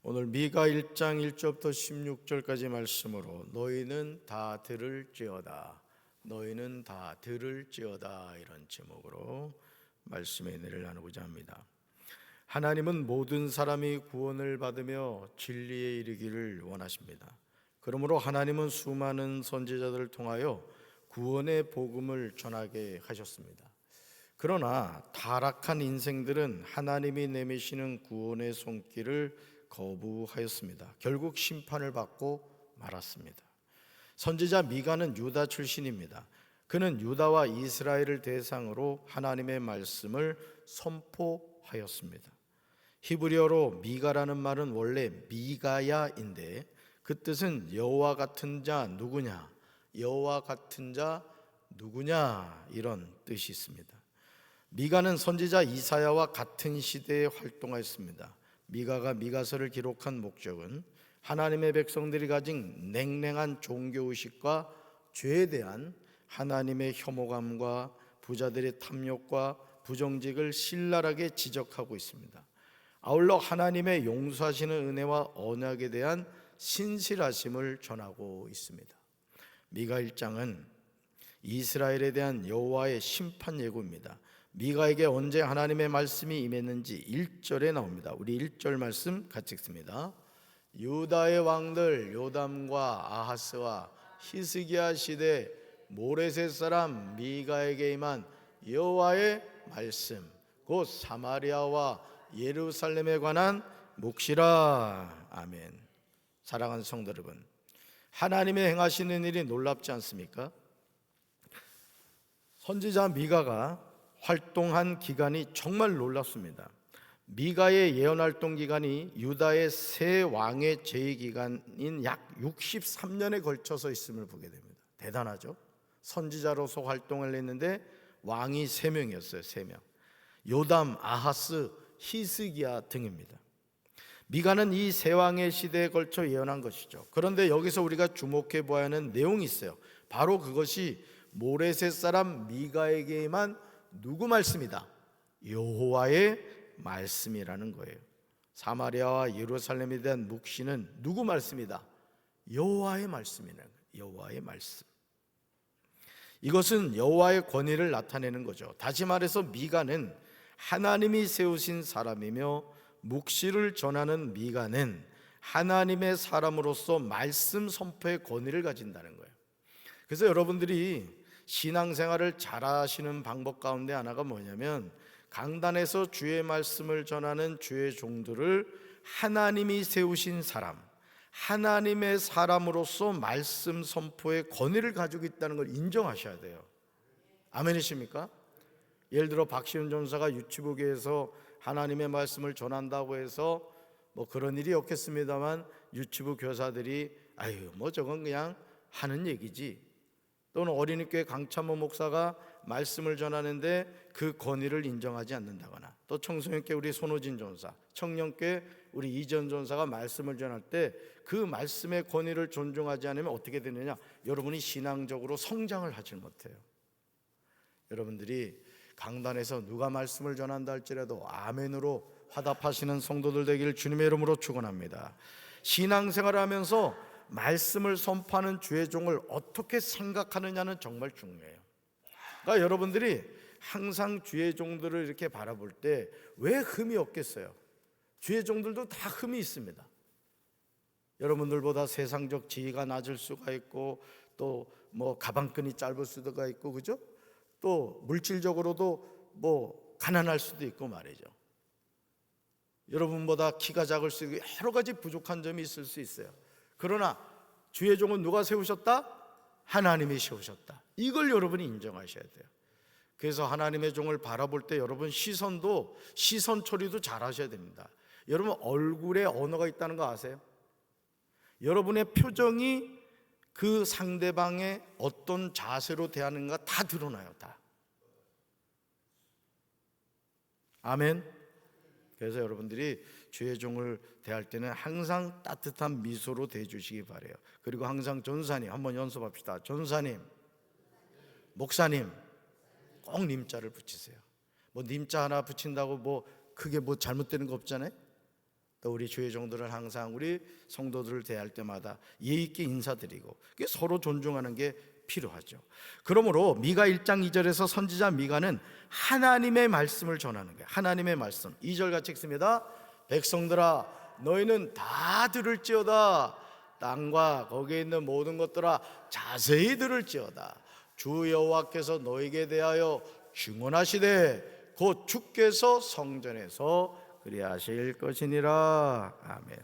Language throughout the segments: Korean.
오늘 미가 1장 1절부터 16절까지 말씀으로 너희는 다 들을지어다, 너희는 다 들을지어다, 이런 제목으로 말씀의 은혜를 나누고자 합니다. 하나님은 모든 사람이 구원을 받으며 진리에 이르기를 원하십니다. 그러므로 하나님은 수많은 선지자들을 통하여 구원의 복음을 전하게 하셨습니다. 그러나 타락한 인생들은 하나님이 내미시는 구원의 손길을 거부하였습니다. 결국 심판을 받고 말았습니다. 선지자 미가는 유다 출신입니다. 그는 유다와 이스라엘을 대상으로 하나님의 말씀을 선포하였습니다. 히브리어로 미가라는 말은 원래 미가야인데 그 뜻은 여호와 같은 자 누구냐, 여호와 같은 자 누구냐, 이런 뜻이 있습니다. 미가는 선지자 이사야와 같은 시대에 활동하였습니다. 미가가 미가서를 기록한 목적은 하나님의 백성들이 가진 냉랭한 종교의식과 죄에 대한 하나님의 혐오감과 부자들의 탐욕과 부정직을 신랄하게 지적하고 있습니다. 아울러 하나님의 용서하시는 은혜와 언약에 대한 신실하심을 전하고 있습니다. 미가 1장은 이스라엘에 대한 여호와의 심판 예고입니다. 미가에게 언제 하나님의 말씀이 임했는지 1절에 나옵니다. 우리 1절 말씀 같이 읽습니다. 유다의 왕들 요담과 아하스와 히스기야 시대 모레셋 사람 미가에게 임한 여호와의 말씀, 곧 사마리아와 예루살렘에 관한 묵시라. 아멘. 사랑하는 성도 여러분, 하나님의 행하시는 일이 놀랍지 않습니까? 선지자 미가가 활동한 기간이 정말 놀랍습니다. 미가의 예언활동 기간이 유다의 세 왕의 제위 기간인 약 63년에 걸쳐서 있음을 보게 됩니다. 대단하죠? 선지자로서 활동을 했는데 왕이 3명이었어요. 3명. 요담, 아하스, 히스기야 등입니다. 미가는 이 세 왕의 시대에 걸쳐 예언한 것이죠. 그런데 여기서 우리가 주목해 보아야 하는 내용이 있어요. 바로 그것이 모레셋 사람 미가에게만 누구 말씀이다? 여호와의 말씀이라는 거예요. 사마리아와 예루살렘에 대한 묵시는 누구 말씀이다? 여호와의 말씀이라는 거예요. 여호와의 말씀. 이것은 여호와의 권위를 나타내는 거죠. 다시 말해서 미가는 하나님이 세우신 사람이며 묵시를 전하는 미가는 하나님의 사람으로서 말씀 선포의 권위를 가진다는 거예요. 그래서 여러분들이 신앙생활을 잘하시는 방법 가운데 하나가 뭐냐면 강단에서 주의 말씀을 전하는 주의 종들을 하나님이 세우신 사람, 하나님의 사람으로서 말씀 선포의 권위를 가지고 있다는 걸 인정하셔야 돼요. 아멘이십니까? 예를 들어 박시훈 전사가 유치부교에서 하나님의 말씀을 전한다고 해서 뭐 그런 일이 없겠습니다만 유치부 교사들이 아유 뭐 저건 그냥 하는 얘기지, 또는 어린이교회 강찬모 목사가 말씀을 전하는데 그 권위를 인정하지 않는다거나, 또 청소년교회 우리 손호진 전사, 청년교회 우리 이전 전사가 말씀을 전할 때 그 말씀의 권위를 존중하지 않으면 어떻게 되느냐? 여러분이 신앙적으로 성장을 하지 못해요. 여러분들이 강단에서 누가 말씀을 전한다 할지라도 아멘으로 화답하시는 성도들 되기를 주님의 이름으로 축원합니다. 신앙생활을 하면서 말씀을 선포하는 주의 종을 어떻게 생각하느냐는 정말 중요해요. 그러니까 여러분들이 항상 주의 종들을 이렇게 바라볼 때 왜 흠이 없겠어요? 주의 종들도 다 흠이 있습니다. 여러분들보다 세상적 지위가 낮을 수가 있고, 또 뭐 가방끈이 짧을 수도 있고, 그죠? 또 물질적으로도 뭐 가난할 수도 있고 말이죠. 여러분보다 키가 작을 수 있고 여러 가지 부족한 점이 있을 수 있어요. 그러나 주의 종은 누가 세우셨다? 하나님이 세우셨다. 이걸 여러분이 인정하셔야 돼요. 그래서 하나님의 종을 바라볼 때 여러분 시선 처리도 잘 하셔야 됩니다. 여러분 얼굴에 언어가 있다는 거 아세요? 여러분의 표정이 그 상대방의 어떤 자세로 대하는가 다 드러나요. 다. 아멘. 그래서 여러분들이 주의 종을 대할 때는 항상 따뜻한 미소로 대해주시기 바라요. 그리고 항상 전사님, 한번 연습합시다. 전사님, 목사님, 꼭 님자를 붙이세요. 뭐 님자 하나 붙인다고 뭐 크게 뭐 잘못되는 거 없잖아요. 또 우리 주의 종들은 항상 우리 성도들을 대할 때마다 예의 있게 인사드리고 서로 존중하는 게 필요하죠. 그러므로 미가 1장 2절에서 선지자 미가는 하나님의 말씀을 전하는 거예요. 하나님의 말씀. 2절 같이 읽습니다. 백성들아 너희는 다 들을지어다. 땅과 거기에 있는 모든 것들아 자세히 들을지어다. 주 여호와께서 너희에게 대하여 증언하시되 곧 주께서 성전에서 그리하실 것이니라. 아멘.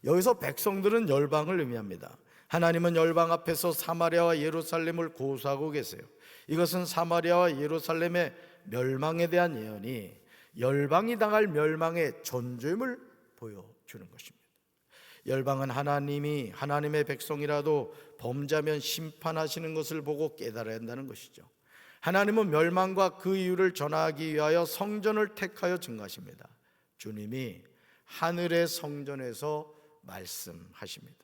여기서 백성들은 열방을 의미합니다. 하나님은 열방 앞에서 사마리아와 예루살렘을 고수하고 계세요. 이것은 사마리아와 예루살렘의 멸망에 대한 예언이 열방이 당할 멸망의 존재임을 보여주는 것입니다. 열방은 하나님이 하나님의 백성이라도 범죄하면 심판하시는 것을 보고 깨달아야 한다는 것이죠. 하나님은 멸망과 그 이유를 전하기 위하여 성전을 택하여 증거하십니다. 주님이 하늘의 성전에서 말씀하십니다.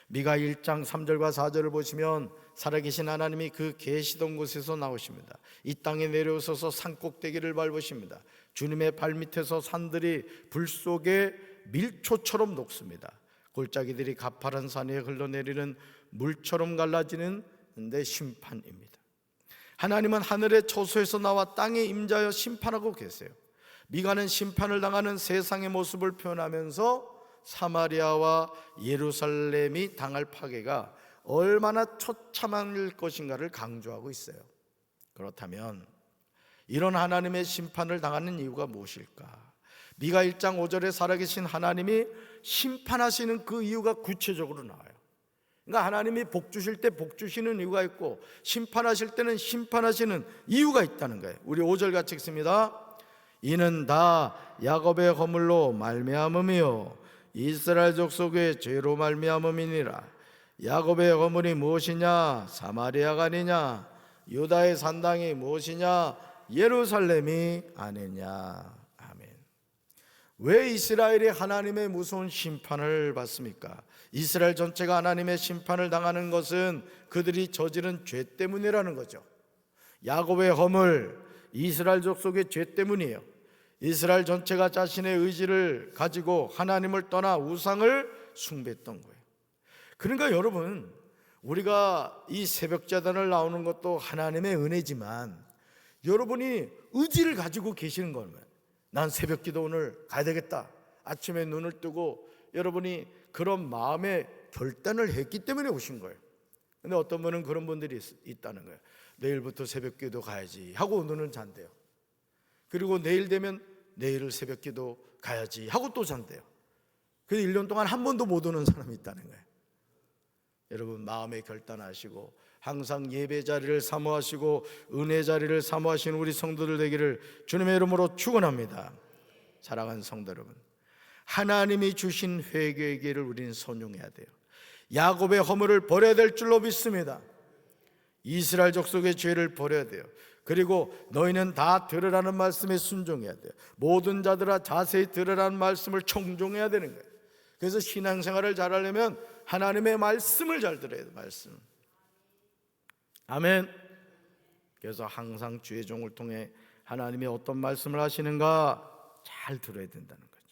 미가 1장 3절과 4절을 보시면 살아계신 하나님이 그 계시던 곳에서 나오십니다. 이 땅에 내려오셔서 산꼭대기를 밟으십니다. 주님의 발밑에서 산들이 불 속에 밀초처럼 녹습니다. 골짜기들이 가파른 산 위에 흘러내리는 물처럼 갈라지는 데 심판입니다. 하나님은 하늘의 처소에서 나와 땅에 임자여 심판하고 계세요. 미가는 심판을 당하는 세상의 모습을 표현하면서 사마리아와 예루살렘이 당할 파괴가 얼마나 처참할 것인가를 강조하고 있어요. 그렇다면 이런 하나님의 심판을 당하는 이유가 무엇일까? 미가 1장 5절에 살아계신 하나님이 심판하시는 그 이유가 구체적으로 나와요. 그러니까 하나님이 복 주실 때 복 주시는 이유가 있고 심판하실 때는 심판하시는 이유가 있다는 거예요. 우리 5절 같이 읽습니다. 이는 다 야곱의 허물로 말미암음이요 이스라엘 족속의 죄로 말미암음이니라. 야곱의 허물이 무엇이냐? 사마리아가 아니냐? 유다의 산당이 무엇이냐? 예루살렘이 아니냐? 아멘. 왜 이스라엘이 하나님의 무서운 심판을 받습니까? 이스라엘 전체가 하나님의 심판을 당하는 것은 그들이 저지른 죄 때문이라는 거죠. 야곱의 허물, 이스라엘 족속의 죄 때문이에요. 이스라엘 전체가 자신의 의지를 가지고 하나님을 떠나 우상을 숭배했던 거예요. 그러니까 여러분, 우리가 이 새벽제단을 나오는 것도 하나님의 은혜지만 여러분이 의지를 가지고 계시는 거면 난 새벽기도 오늘 가야 되겠다. 아침에 눈을 뜨고 여러분이 그런 마음의 결단을 했기 때문에 오신 거예요. 근데 어떤 분은 그런 분들이 있다는 거예요. 내일부터 새벽기도 가야지 하고 눈은 잔대요. 그리고 내일 되면 내일을 새벽기도 가야지 하고 또 잔대요. 그래서 1년 동안 한 번도 못 오는 사람이 있다는 거예요. 여러분 마음의 결단하시고 항상 예배 자리를 사모하시고 은혜 자리를 사모하시는 우리 성도들 되기를 주님의 이름으로 축원합니다. 사랑하는 성도 여러분, 하나님이 주신 회개의 길을 우리는 선용해야 돼요. 야곱의 허물을 버려야 될 줄로 믿습니다. 이스라엘 족속의 죄를 버려야 돼요. 그리고 너희는 다 들으라는 말씀에 순종해야 돼요. 모든 자들아 자세히 들으라는 말씀을 청종해야 되는 거예요. 그래서 신앙생활을 잘하려면 하나님의 말씀을 잘 들어야 돼요. 말씀. 아멘. 그래서 항상 주의 종을 통해 하나님이 어떤 말씀을 하시는가 잘 들어야 된다는 거죠.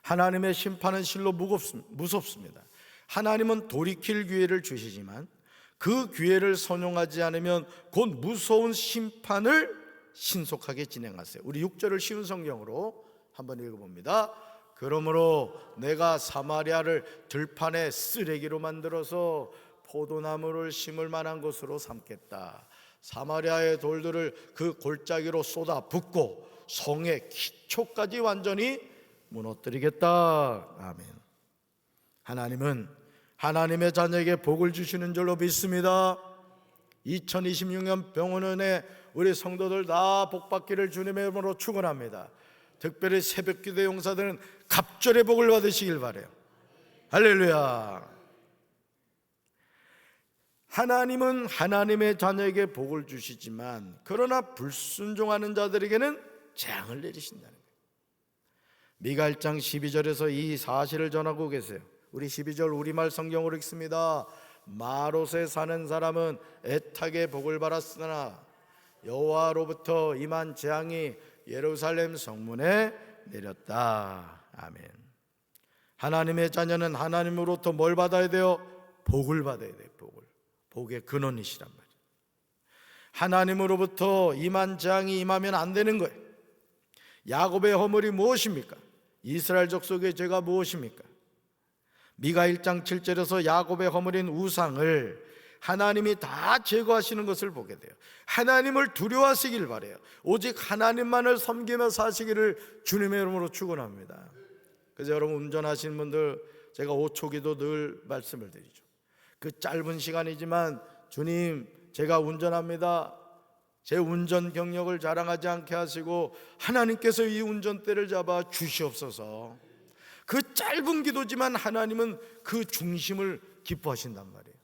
하나님의 심판은 실로 무섭습니다. 하나님은 돌이킬 기회를 주시지만 그 기회를 선용하지 않으면 곧 무서운 심판을 신속하게 진행하세요. 우리 6절을 쉬운 성경으로 한번 읽어봅니다. 그러므로 내가 사마리아를 들판의 쓰레기로 만들어서 포도나무를 심을 만한 곳으로 삼겠다. 사마리아의 돌들을 그 골짜기로 쏟아 붓고 성의 기초까지 완전히 무너뜨리겠다. 아멘. 하나님은 하나님의 자녀에게 복을 주시는 줄로 믿습니다. 2026년 병원원에 우리 성도들 다 복받기를 주님의 이름으로 축원합니다. 특별히 새벽기도 용사들은 갑절의 복을 받으시길 바라요. 할렐루야. 하나님은 하나님의 자녀에게 복을 주시지만 그러나 불순종하는 자들에게는 재앙을 내리신다는 거예요. 미가 1장 12절에서 이 사실을 전하고 계세요. 우리 12절 우리말 성경으로 읽습니다. 마롯에 사는 사람은 애타게 복을 받았으나 여호와로부터 임한 재앙이 예루살렘 성문에 내렸다. 아멘. 하나님의 자녀는 하나님으로부터 뭘 받아야 돼요? 복을 받아야 돼요. 복의 근원이시란 말이에요. 하나님으로부터 임한 재앙이 임하면 안 되는 거예요. 야곱의 허물이 무엇입니까? 이스라엘 족속의 죄가 무엇입니까? 미가 1장 7절에서 야곱의 허물인 우상을 하나님이 다 제거하시는 것을 보게 돼요. 하나님을 두려워하시길 바래요. 오직 하나님만을 섬기며 사시기를 주님의 이름으로 축원합니다. 그래서 여러분 운전하시는 분들 제가 5초 기도 늘 말씀을 드리죠. 그 짧은 시간이지만 주님 제가 운전합니다. 제 운전 경력을 자랑하지 않게 하시고 하나님께서 이 운전대를 잡아 주시옵소서. 그 짧은 기도지만 하나님은 그 중심을 기뻐하신단 말이에요.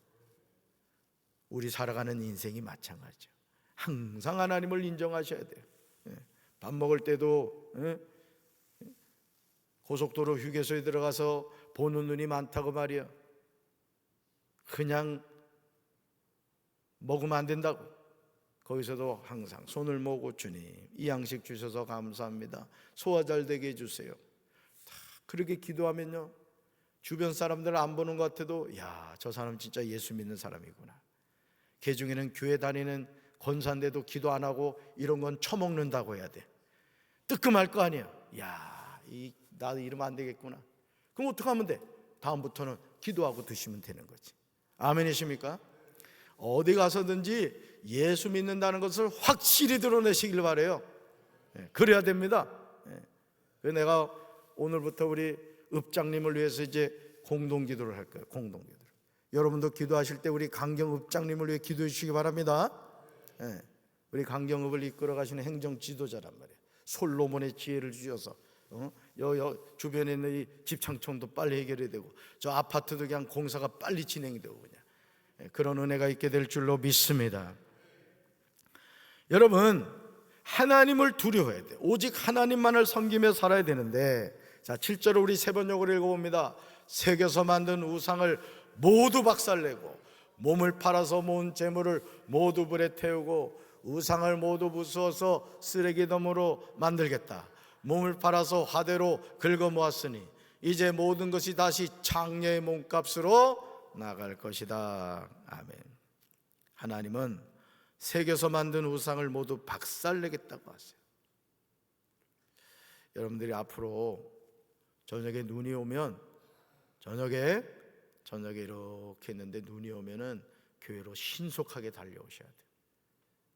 우리 살아가는 인생이 마찬가지죠. 항상 하나님을 인정하셔야 돼요. 밥 먹을 때도 고속도로 휴게소에 들어가서 보는 눈이 많다고 말이야. 그냥 먹으면 안 된다고. 거기서도 항상 손을 모으고 주님 이 양식 주셔서 감사합니다. 소화 잘 되게 해주세요. 다 그렇게 기도하면요 주변 사람들 안 보는 것 같아도 야, 저 사람 진짜 예수 믿는 사람이구나. 걔 중에는 교회 다니는 권사인데도 기도 안 하고 이런 건 처먹는다고 해야 돼. 뜨끔할 거 아니야. 야, 나도 이러면 안 되겠구나. 그럼 어떻게 하면 돼? 다음부터는 기도하고 드시면 되는 거지. 아멘이십니까? 어디 가서든지 예수 믿는다는 것을 확실히 드러내시길 바래요. 그래야 됩니다. 그래서 내가 오늘부터 우리 읍장님을 위해서 이제 공동기도를 할 거예요. 공동기도. 여러분도 기도하실 때 우리 강경읍장님을 위해 기도해 주시기 바랍니다. 우리 강경읍을 이끌어 가시는 행정 지도자란 말이에요. 솔로몬의 지혜를 주셔서 주변에 있는 이 집창청도 빨리 해결이 되고 저 아파트도 그냥 공사가 빨리 진행이 되고 그냥 그런 은혜가 있게 될 줄로 믿습니다. 여러분 하나님을 두려워해야 돼요. 오직 하나님만을 섬기며 살아야 되는데 자 7절을 우리 세 번역으로 읽어봅니다. 새겨서 만든 우상을 모두 박살내고 몸을 팔아서 모은 재물을 모두 불에 태우고 우상을 모두 부수어서 쓰레기더미로 만들겠다. 몸을 팔아서 화대로 긁어 모았으니 이제 모든 것이 다시 창녀의 몸값으로 나갈 것이다. 아멘. 하나님은 새겨서 만든 우상을 모두 박살내겠다고 하세요. 여러분들이 앞으로 저녁에 눈이 오면 저녁에 이렇게 했는데 눈이 오면은 교회로 신속하게 달려오셔야 돼요.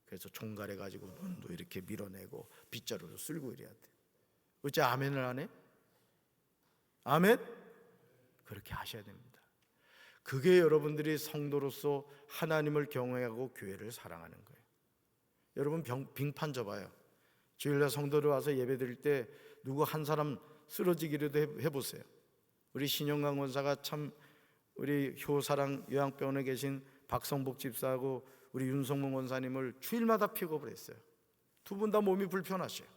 그래서 종갈해 가지고 눈도 이렇게 밀어내고 빗자루로 쓸고 이래야 돼요. 어째 아멘을 안 해? 아멘? 그렇게 하셔야 됩니다. 그게 여러분들이 성도로서 하나님을 경외하고 교회를 사랑하는 거예요. 여러분 빙판 져봐요. 주일날 성도들 와서 예배 드릴 때 누구 한 사람 쓰러지기라도 해보세요. 우리 신영강 원사가 참 우리 효사랑 요양병원에 계신 박성복 집사하고 우리 윤성문 원사님을 주일마다 픽업을 했어요. 두 분 다 몸이 불편하셔요.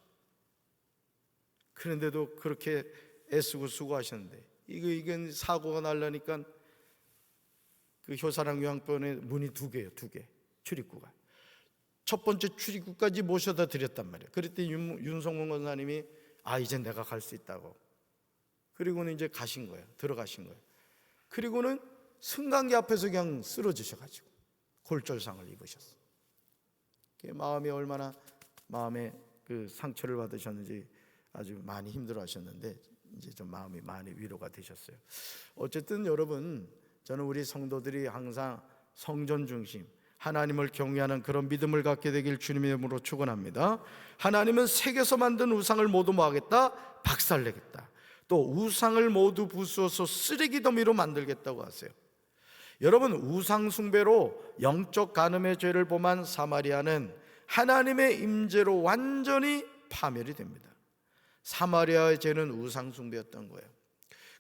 그런데도 그렇게 애쓰고 수고하셨는데 이건 사고가 나려니까 그 효사랑 요양병원에 문이 두 개예요. 출입구가. 첫 번째 출입구까지 모셔다 드렸단 말이에요. 그랬더니 윤성문 원사님이 이제 내가 갈 수 있다고. 그리고는 이제 가신 거예요. 들어가신 거예요. 그리고는 승강기 앞에서 그냥 쓰러지셔가지고 골절상을 입으셨어요. 마음이 얼마나 마음에 그 상처를 받으셨는지 아주 많이 힘들어하셨는데 이제 좀 마음이 많이 위로가 되셨어요. 어쨌든 여러분 저는 우리 성도들이 항상 성전 중심 하나님을 경외하는 그런 믿음을 갖게 되길 주님의 이름으로 축원합니다. 하나님은 새겨서 만든 우상을 모두 뭐하겠다? 박살내겠다. 또 우상을 모두 부수어서 쓰레기 더미로 만들겠다고 하세요. 여러분 우상 숭배로 영적 간음의 죄를 범한 사마리아는 하나님의 임재로 완전히 파멸이 됩니다. 사마리아의 죄는 우상 숭배였던 거예요.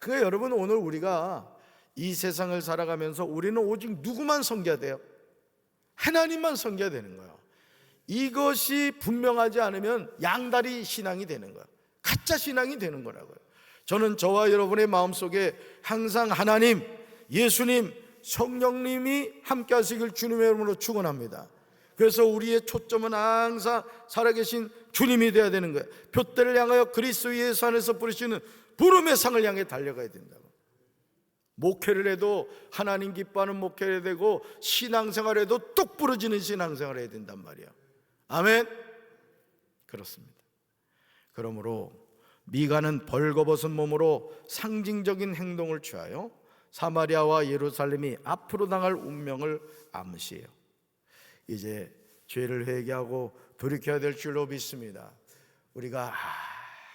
그러니까 여러분 오늘 우리가 이 세상을 살아가면서 우리는 오직 누구만 섬겨야 돼요? 하나님만 섬겨야 되는 거예요. 이것이 분명하지 않으면 양다리 신앙이 되는 거예요. 가짜 신앙이 되는 거라고요. 저는 저와 여러분의 마음속에 항상 하나님, 예수님, 성령님이 함께 하시길 주님의 이름으로 축원합니다. 그래서 우리의 초점은 항상 살아계신 주님이 되어야 되는 거예요. 둯대를 향하여 그리스도 예수 안에서 부르시는 부름의 상을 향해 달려가야 된다고. 목회를 해도 하나님 기뻐하는 목회를 해야 되고, 신앙생활을 해도 똑 부러지는 신앙생활을 해야 된단 말이야. 아멘. 그렇습니다. 그러므로 미가는 벌거벗은 몸으로 상징적인 행동을 취하여 사마리아와 예루살렘이 앞으로 당할 운명을 암시해요. 이제 죄를 회개하고 돌이켜야 될 줄로 믿습니다. 우리가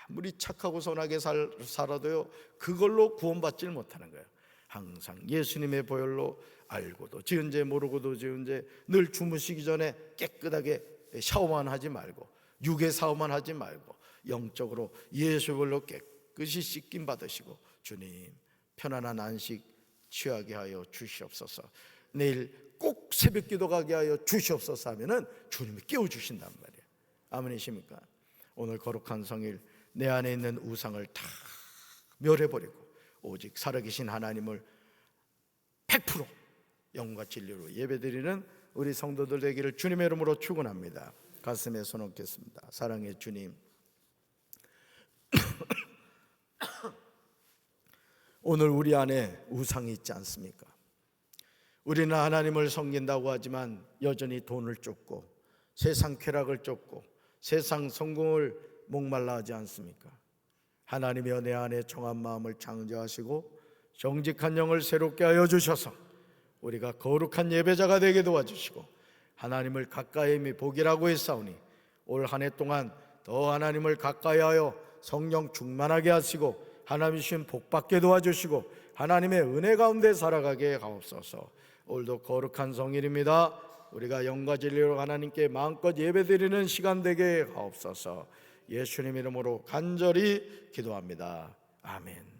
아무리 착하고 선하게 살아도요, 그걸로 구원받지를 못하는 거예요. 항상 예수님의 보혈로 알고도 지은 죄 모르고도 지은 죄, 늘 주무시기 전에 깨끗하게 샤워만 하지 말고, 육의 사업만 하지 말고, 영적으로 예수 보혈로 깨끗이 씻김 받으시고, 주님 편안한 안식 취하게 하여 주시옵소서, 내일 꼭 새벽 기도 가게 하여 주시옵소서 하면은 주님이 깨워주신단 말이에요. 아멘이십니까? 오늘 거룩한 성일, 내 안에 있는 우상을 다 멸해버리고 오직 살아계신 하나님을 100% 영과 진리로 예배드리는 우리 성도들 되기를 주님의 이름으로 축원합니다. 가슴에 손 얹겠습니다. 사랑의 주님, 오늘 우리 안에 우상이 있지 않습니까? 우리는 하나님을 섬긴다고 하지만 여전히 돈을 쫓고 세상 쾌락을 쫓고 세상 성공을 목말라 하지 않습니까? 하나님이여, 내 안에 정한 마음을 창조하시고 정직한 영을 새롭게 하여 주셔서 우리가 거룩한 예배자가 되게 도와주시고 하나님을 가까이 복이라고 했사오니 올 한 해 동안 더 하나님을 가까이 하여 성령 충만하게 하시고 하나님 주신 복받게 도와주시고 하나님의 은혜 가운데 살아가게 하옵소서. 오늘도 거룩한 성일입니다. 우리가 영과 진리로 하나님께 마음껏 예배드리는 시간 되게 하옵소서. 예수님 이름으로 간절히 기도합니다. 아멘.